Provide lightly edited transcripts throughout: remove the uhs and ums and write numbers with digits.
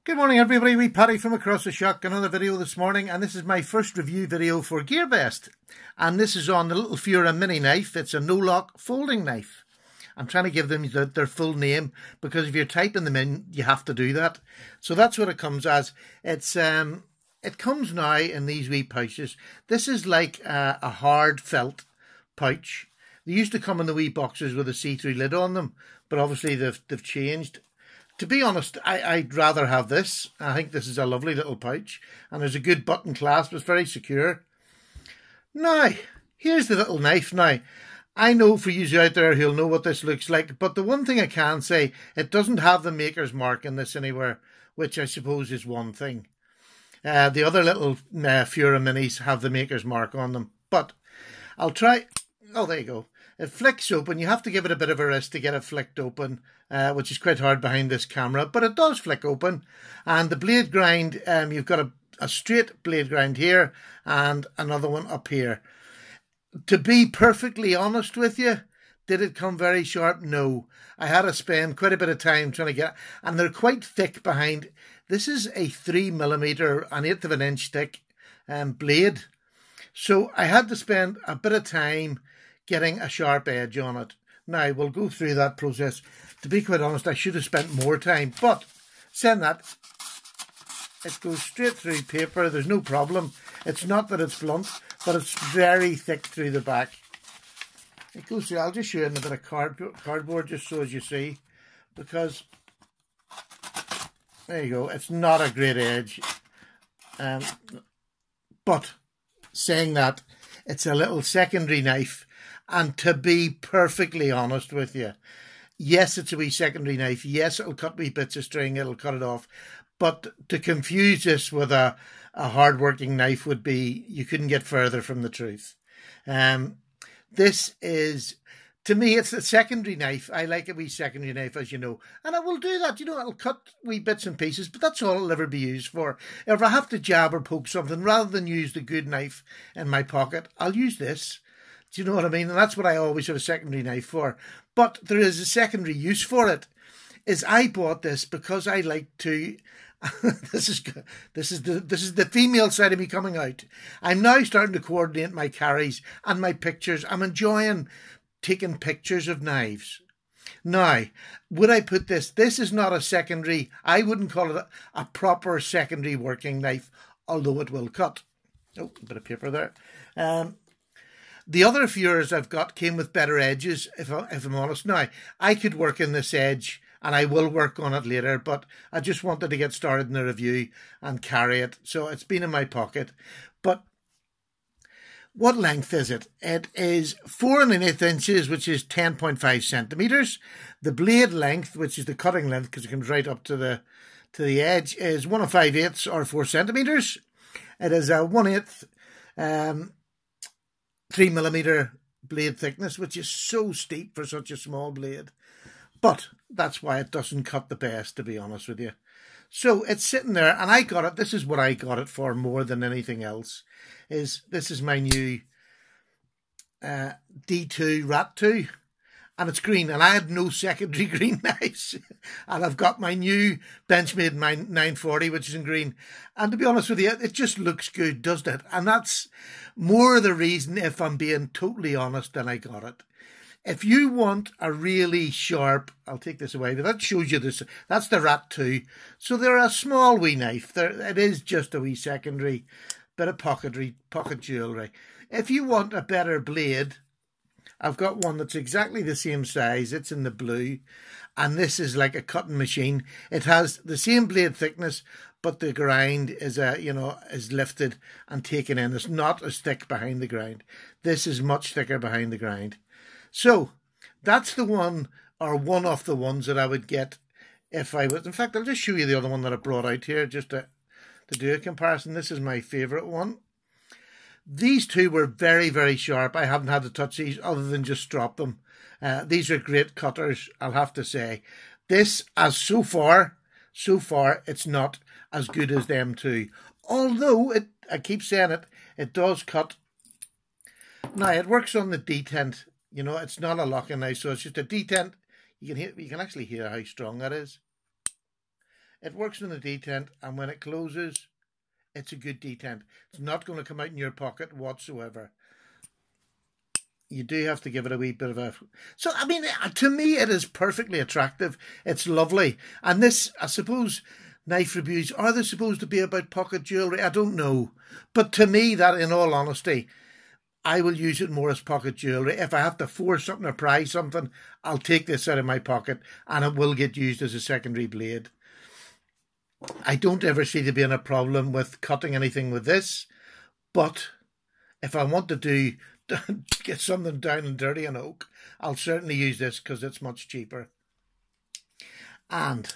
Good morning everybody, wee Paddy from across the shop. Another video this morning, and this is my first review video for GearBest. And this is on the little FURA Mini knife. It's a no-lock folding knife. I'm trying to give them their full name, because if you're typing them in, you have to do that. So that's what it comes as. It comes now in these wee pouches. This is like a hard felt pouch. They used to come in the wee boxes with a see-through lid on them, but obviously they've changed. To be honest, I'd rather have this. I think this is a lovely little pouch, and there's a good button clasp. It's very secure. Now, here's the little knife. Now, I know for you out there who'll know what this looks like, but the one thing I can say, it doesn't have the maker's mark in this anywhere, which I suppose is one thing. The other little FURA Minis have the maker's mark on them, but I'll try. Oh, there you go. It flicks open. You have to give it a bit of a rest to get it flicked open, which is quite hard behind this camera, but it does flick open. And the blade grind, you've got a straight blade grind here and another one up here. To be perfectly honest with you, did it come very sharp? No. I had to spend quite a bit of time trying to get, and they're quite thick behind. This is a 3mm, an 1/8 of an inch thick blade. So I had to spend a bit of time getting a sharp edge on it. Now, we'll go through that process. To be quite honest, I should have spent more time, but saying that, it goes straight through paper. There's no problem. It's not that it's blunt, but it's very thick through the back. It goes through. I'll just show you in a bit of cardboard just so as you see, because there you go. It's not a great edge. But saying that, it's a little secondary knife. And to be perfectly honest with you, yes, it's a wee secondary knife. Yes, it'll cut wee bits of string. It'll cut it off. But to confuse this with a hard-working knife would be, you couldn't get further from the truth. This is, to me, it's a secondary knife. I like a wee secondary knife, as you know. And I will do that. You know, I'll cut wee bits and pieces, but that's all it'll ever be used for. If I have to jab or poke something, rather than use the good knife in my pocket, I'll use this. Do you know what I mean? And that's what I always have a secondary knife for. But there is a secondary use for it. Is I bought this because I like to. This is the female side of me coming out. I'm now starting to coordinate my carries and my pictures. I'm enjoying taking pictures of knives. Now, would I put this? This is not a secondary. I wouldn't call it a proper secondary working knife, although it will cut. Oh, a bit of paper there. The other FURAs I've got came with better edges, if I'm honest. Now, I could work in this edge, and I will work on it later, but I just wanted to get started in the review and carry it. So it's been in my pocket. But what length is it? It is 4 1/8 inches, which is 10.5 centimetres. The blade length, which is the cutting length, because it comes right up to the edge, is 1 5/8 or 4 centimetres. It is a 1/8 3mm blade thickness, which is so steep for such a small blade. But that's why it doesn't cut the best, to be honest with you. So it's sitting there, and I got it. This is what I got it for more than anything else. This is my new D2 Rat 2. And it's green, and I had no secondary green knives. And I've got my new Benchmade 940, which is in green. And to be honest with you, it just looks good, doesn't it? And that's more the reason, if I'm being totally honest, than I got it. If you want a really sharp, I'll take this away, but that shows you this. That's the Rat 2. So they're a small wee knife. It is just a wee secondary bit of pocket jewellery. If you want a better blade, I've got one that's exactly the same size. It's in the blue, and this is like a cutting machine. It has the same blade thickness, but the grind is is lifted and taken in. It's not as thick behind the grind. This is much thicker behind the grind. So that's the one, or one of the ones that I would get if I was. In fact, I'll just show you the other one that I brought out here just to do a comparison. This is my favourite one. These two were very, very sharp. I haven't had to touch these other than just drop them. These are great cutters, I'll have to say. This, as so far, it's not as good as them two. Although, I keep saying it does cut. Now, it works on the detent. You know, it's not a locking knife, so it's just a detent. You can actually hear how strong that is. It works with the detent, and when it closes, it's a good detent. It's not going to come out in your pocket whatsoever. You do have to give it a wee bit of a... So, I mean, to me, it is perfectly attractive. It's lovely. And this, I suppose, knife reviews, are they supposed to be about pocket jewellery? I don't know. But to me, that, in all honesty, I will use it more as pocket jewellery. If I have to force something or pry something, I'll take this out of my pocket and it will get used as a secondary blade. I don't ever see there being a problem with cutting anything with this. But if I want to get something down and dirty on oak, I'll certainly use this because it's much cheaper. And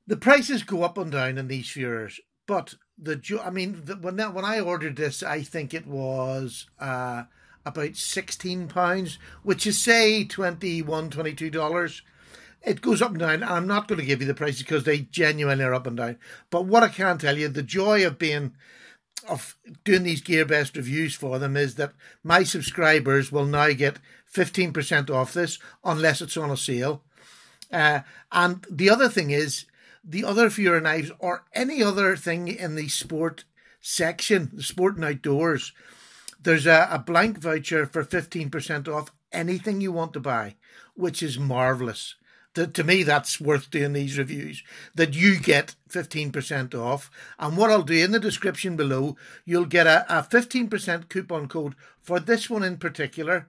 the prices go up and down in these FURAs, but when I ordered this, I think it was about £16, which is say $21, $22. It goes up and down, and I'm not going to give you the prices because they genuinely are up and down. But what I can tell you, the joy of doing these GearBest reviews for them is that my subscribers will now get 15% off this unless it's on a sale. And the other thing is, the other FURA knives or any other thing in the sport section, the sport and outdoors, there's a blank voucher for 15% off anything you want to buy, which is marvellous. To me, that's worth doing these reviews, that you get 15% off. And what I'll do in the description below, you'll get a 15% coupon code for this one in particular.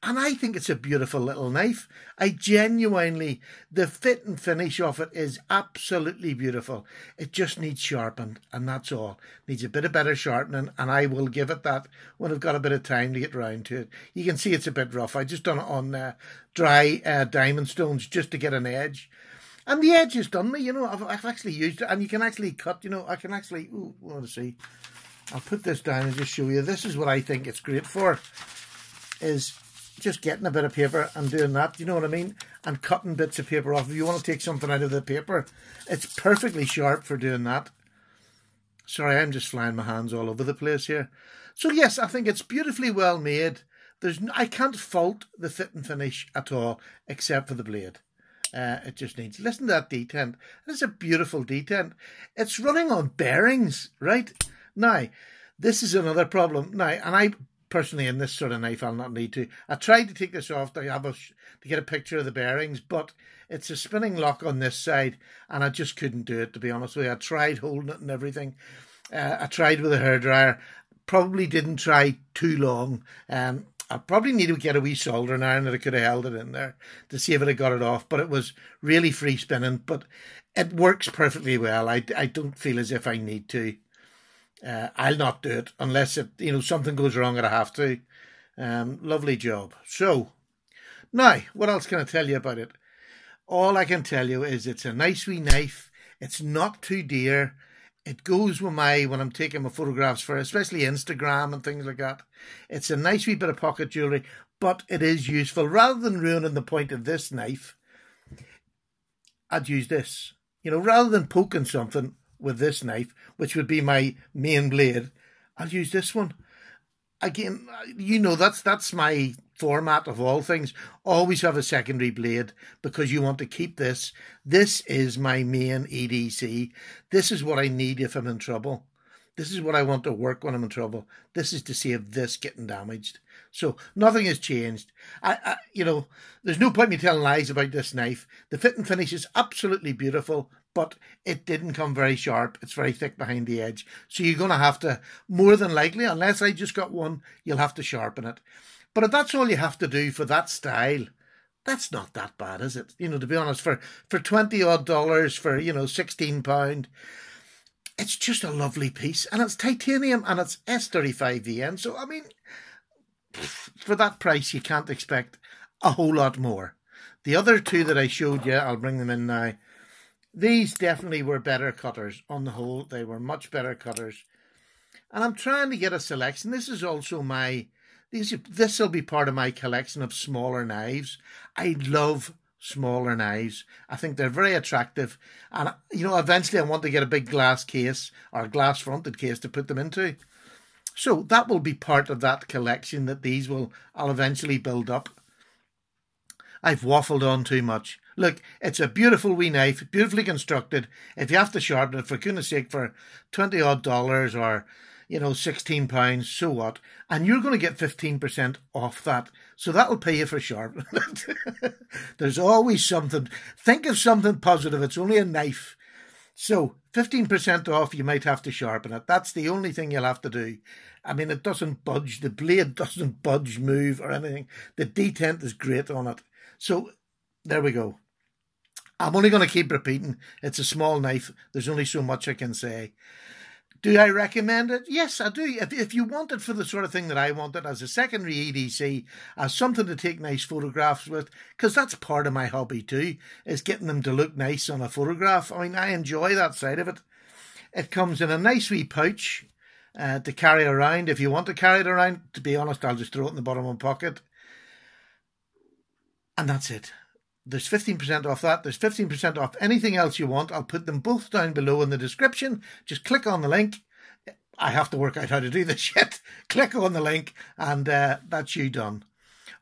And I think it's a beautiful little knife. I genuinely, the fit and finish of it is absolutely beautiful. It just needs sharpened, and that's all. Needs a bit of better sharpening, and I will give it that when I've got a bit of time to get round to it. You can see it's a bit rough. I just done it on dry diamond stones just to get an edge. And the edge has done me, you know, I've actually used it, and you can actually cut, you know, I can actually, want to see. I'll put this down and just show you. This is what I think it's great for, is just getting a bit of paper and doing that, you know what I mean? And cutting bits of paper off. If you want to take something out of the paper, it's perfectly sharp for doing that. Sorry, I'm just flying my hands all over the place here. So yes, I think it's beautifully well made. I can't fault the fit and finish at all, except for the blade. It just needs... Listen to that detent. It's a beautiful detent. It's running on bearings, right? Now, this is another problem. Now, and I... Personally, in this sort of knife, I'll not need to. I tried to take this off to get a picture of the bearings, but it's a spinning lock on this side, and I just couldn't do it, to be honest with you. I tried holding it and everything. I tried with a hairdryer. Probably didn't try too long. I probably need to get a wee soldering iron that I could have held it in there to see if it had got it off, but it was really free spinning. But it works perfectly well. I don't feel as if I need to. I'll not do it unless something goes wrong and I have to. Lovely job. So, now, what else can I tell you about it? All I can tell you is it's a nice wee knife. It's not too dear. It goes with when I'm taking my photographs for especially Instagram and things like that. It's a nice wee bit of pocket jewellery, but it is useful. Rather than ruining the point of this knife, I'd use this. Rather than poking something with this knife, which would be my main blade, I'll use this one. Again, that's my format of all things. Always have a secondary blade because you want to keep this. This is my main EDC. This is what I need if I'm in trouble. This is what I want to work when I'm in trouble. This is to save this getting damaged. So nothing has changed. There's no point in me telling lies about this knife. The fit and finish is absolutely beautiful, but it didn't come very sharp. It's very thick behind the edge. So you're going to have to, more than likely, unless I just got one, you'll have to sharpen it. But if that's all you have to do for that style, that's not that bad, is it? To be honest, for $20 odd, for, £16, it's just a lovely piece. And it's titanium and it's S35VN. So, I mean, for that price, you can't expect a whole lot more. The other two that I showed you, I'll bring them in now. These definitely were better cutters. On the whole, they were much better cutters. And I'm trying to get a selection. This is also this will be part of my collection of smaller knives. I love smaller knives. I think they're very attractive. And, eventually I want to get a big glass case or a glass fronted case to put them into. So that will be part of that collection that I'll eventually build up. I've waffled on too much. Look, it's a beautiful wee knife, beautifully constructed. If you have to sharpen it, for goodness sake, for $20 odd or, you know, £16, so what? And you're going to get 15% off that. So that'll pay you for sharpening it. There's always something. Think of something positive. It's only a knife. So 15% off, you might have to sharpen it. That's the only thing you'll have to do. I mean, it doesn't budge. The blade doesn't budge, move, or anything. The detent is great on it. So there we go. I'm only going to keep repeating. It's a small knife. There's only so much I can say. Do I recommend it? Yes, I do. If you want it for the sort of thing that I want it, as a secondary EDC, as something to take nice photographs with, because that's part of my hobby too, is getting them to look nice on a photograph. I mean, I enjoy that side of it. It comes in a nice wee pouch to carry around. If you want to carry it around, to be honest, I'll just throw it in the bottom of my pocket. And that's it. There's 15% off that. There's 15% off anything else you want. I'll put them both down below in the description. Just click on the link. I have to work out how to do this yet. Click on the link and that's you done.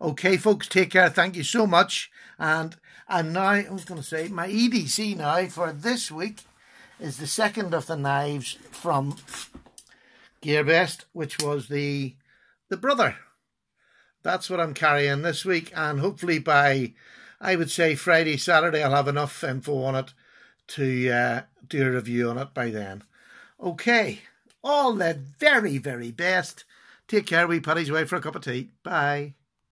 Okay, folks, take care. Thank you so much. And now, I was going to say, my EDC now for this week is the second of the knives from GearBest, which was the brother. That's what I'm carrying this week. And hopefully by, I would say, Friday, Saturday, I'll have enough info on it to do a review on it by then. Okay, all the very, very best. Take care, wee putties, away for a cup of tea. Bye.